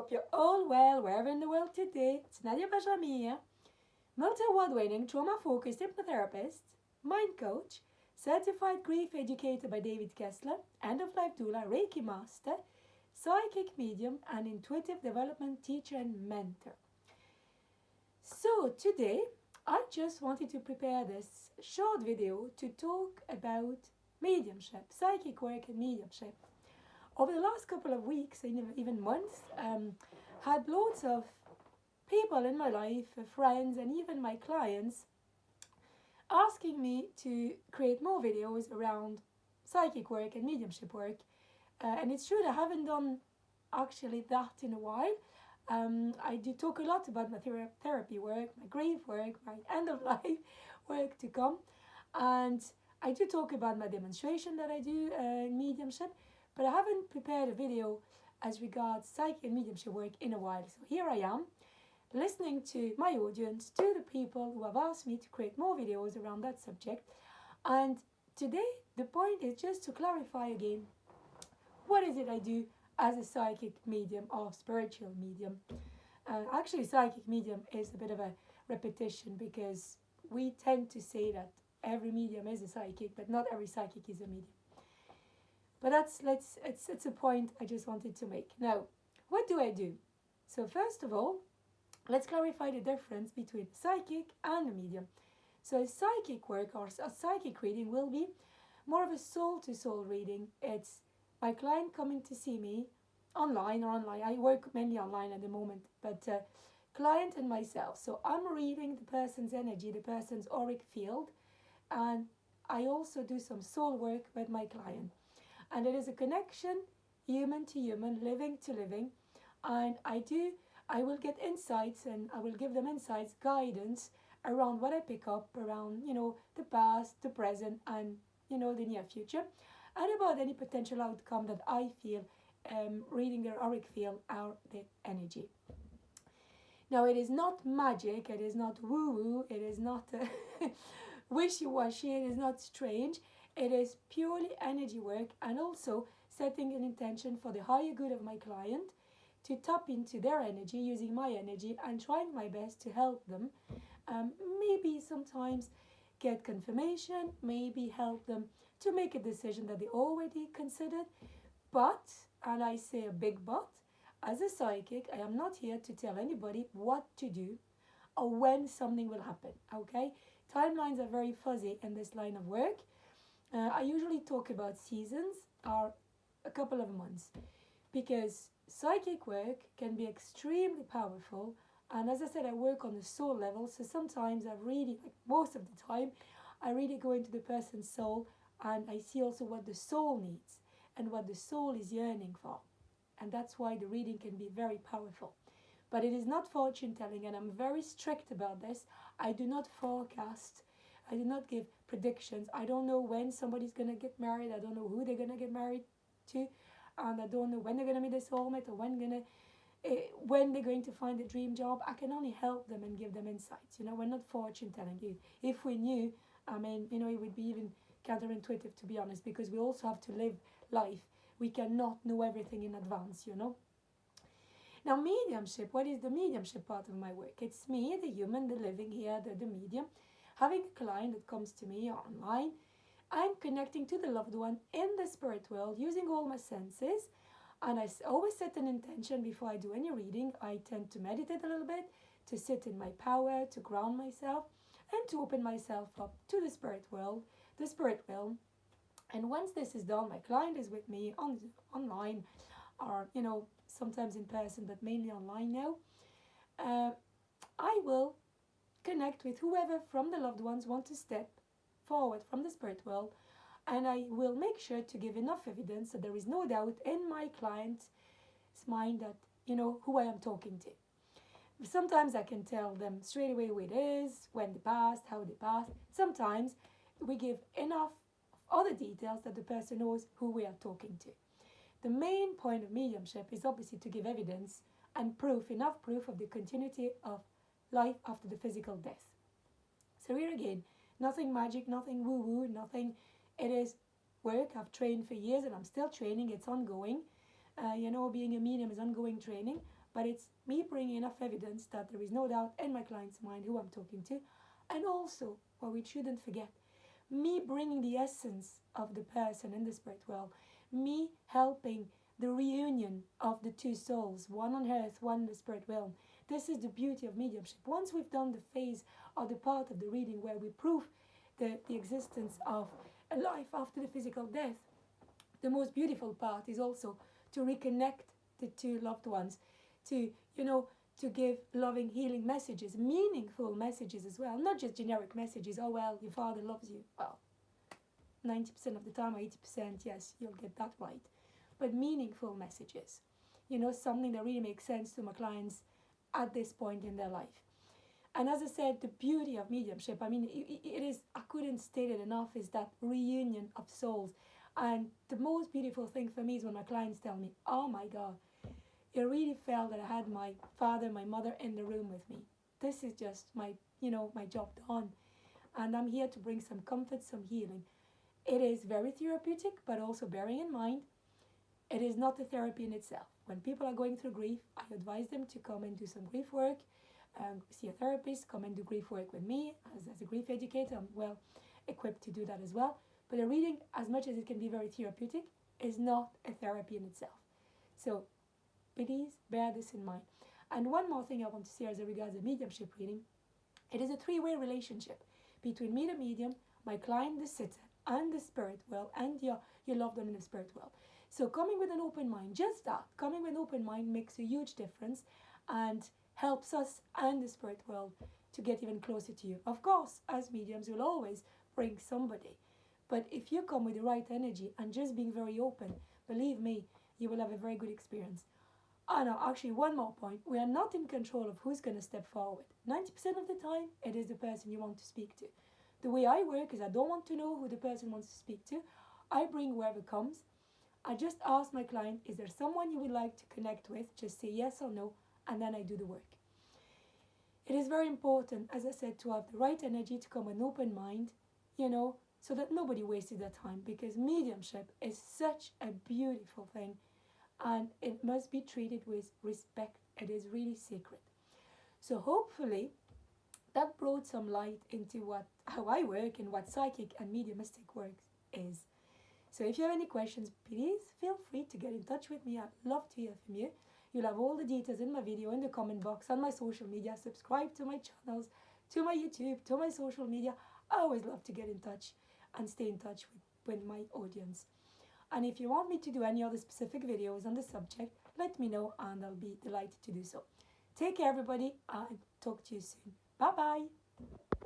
hope you're all well wherever in the world today. It's Nadia Bajrami here, multi-award-winning trauma-focused hypnotherapist, mind coach, certified grief educator by David Kessler, end-of-life doula, Reiki master, psychic medium, and intuitive development teacher and mentor. So today, I just wanted to prepare this short video to talk about mediumship, psychic work and mediumship. Over the last couple of weeks, even months, had loads of people in my life, friends and even my clients, asking me to create more videos around psychic work and mediumship work. And it's true that I haven't done actually that in a while. I do talk a lot about my therapy work, my grief work, my end-of-life work to come. And I do talk about my demonstration that I do in mediumship. But I haven't prepared a video as regards psychic and mediumship work in a while. So here I am, listening to my audience, to the people who have asked me to create more videos around that subject. And today, the point is just to clarify again, what is it I do as a psychic medium or spiritual medium? Actually, psychic medium is a bit of a repetition because we tend to say that every medium is a psychic, but not every psychic is a medium. But it's a point I just wanted to make. Now, what do I do? So first of all, let's clarify the difference between psychic and a medium. So a psychic work or a psychic reading will be more of a soul-to-soul reading. It's my client coming to see me online. I work mainly online at the moment, but client and myself. So I'm reading the person's energy, the person's auric field, and I also do some soul work with my client. And it is a connection, human to human, living to living. And I will get insights and I will give them insights, guidance around what I pick up, around, the past, the present, and, the near future. And about any potential outcome that I feel reading their auric field or their energy. Now, it is not magic, it is not woo-woo, it is not wishy-washy, it is not strange. It is purely energy work and also setting an intention for the higher good of my client to tap into their energy, using my energy and trying my best to help them. Maybe sometimes get confirmation, maybe help them to make a decision that they already considered. But, and I say a big but, as a psychic, I am not here to tell anybody what to do or when something will happen, okay? Timelines are very fuzzy in this line of work. I usually talk about seasons or a couple of months because psychic work can be extremely powerful. And as I said, I work on the soul level. So sometimes most of the time, I really go into the person's soul and I see also what the soul needs and what the soul is yearning for. And that's why the reading can be very powerful. But it is not fortune telling, and I'm very strict about this. I do not forecast. I do not give predictions. I don't know when somebody's going to get married. I don't know who they're going to get married to. And I don't know when they're going to meet their soulmate or when they're going to find a dream job. I can only help them and give them insights. We're not fortune telling you. If we knew, it would be even counterintuitive, to be honest, because we also have to live life. We cannot know everything in advance, Now, mediumship, what is the mediumship part of my work? It's me, the human, the living here, the medium, having a client that comes to me online and connecting to the loved one in the spirit world using all my senses. And I always set an intention before I do any reading. I tend to meditate a little bit, to sit in my power, to ground myself, and to open myself up to the spirit world, the spirit realm. And once this is done, my client is with me online or, sometimes in person, but mainly online now. I will connect with whoever from the loved ones want to step forward from the spirit world, and I will make sure to give enough evidence so there is no doubt in my client's mind that who I am talking to. Sometimes I can tell them straight away who it is, when they passed, how they passed. Sometimes we give enough other details that the person knows who we are talking to. The main point of mediumship is obviously to give evidence and enough proof of the continuity of life after the physical death. So here again, nothing magic, nothing woo-woo, nothing. It is work I've trained for years and I'm still training. It's ongoing. Being a medium is ongoing training. but it's me bringing enough evidence that there is no doubt in my client's mind who I'm talking to. And also, what we shouldn't forget, me bringing the essence of the person in the spirit world, me helping the reunion of the two souls, one on earth, one in the spirit realm. This is the beauty of mediumship. Once we've done the phase or the part of the reading where we prove the existence of a life after the physical death, the most beautiful part is also to reconnect the two loved ones, to, to give loving, healing messages, meaningful messages as well, not just generic messages. Oh, well, your father loves you. Well, 90% of the time, or 80%, yes, you'll get that right. But meaningful messages, something that really makes sense to my clients at this point in their life. And as I said, the beauty of mediumship, I mean, it is, I couldn't state it enough, is that reunion of souls. And the most beautiful thing for me is when my clients tell me, oh my God, it really felt that I had my father, my mother in the room with me. This is just my job done. And I'm here to bring some comfort, some healing. It is very therapeutic, but also bearing in mind, it is not a therapy in itself. When people are going through grief, I advise them to come and do some grief work, see a therapist, come and do grief work with me. As a grief educator, I'm well equipped to do that as well. But a reading, as much as it can be very therapeutic, is not a therapy in itself. So please bear this in mind. And one more thing I want to say as regards the mediumship reading, it is a three-way relationship between me, the medium, my client, the sitter, and the spirit world, and your loved one in the spirit world. So coming with an open mind, just that, coming with an open mind makes a huge difference and helps us and the spirit world to get even closer to you. Of course, as mediums, you'll always bring somebody. But if you come with the right energy and just being very open, believe me, you will have a very good experience. Oh no, actually, one more point. We are not in control of who's going to step forward. 90% of the time, it is the person you want to speak to. The way I work is I don't want to know who the person wants to speak to. I bring whoever comes. I just ask my client, is there someone you would like to connect with? Just say yes or no, and then I do the work. It is very important, as I said, to have the right energy, to come with an open mind, so that nobody wasted their time, because mediumship is such a beautiful thing and it must be treated with respect. It is really sacred. So hopefully that brought some light into how I work and what psychic and mediumistic work is. So if you have any questions, please feel free to get in touch with me. I'd love to hear from you. You'll have all the details in my video in the comment box, on my social media. Subscribe to my channels, to my YouTube, to my social media. I always love to get in touch and stay in touch with my audience. And if you want me to do any other specific videos on the subject, let me know and I'll be delighted to do so. Take care, everybody, and talk to you soon. Bye-bye.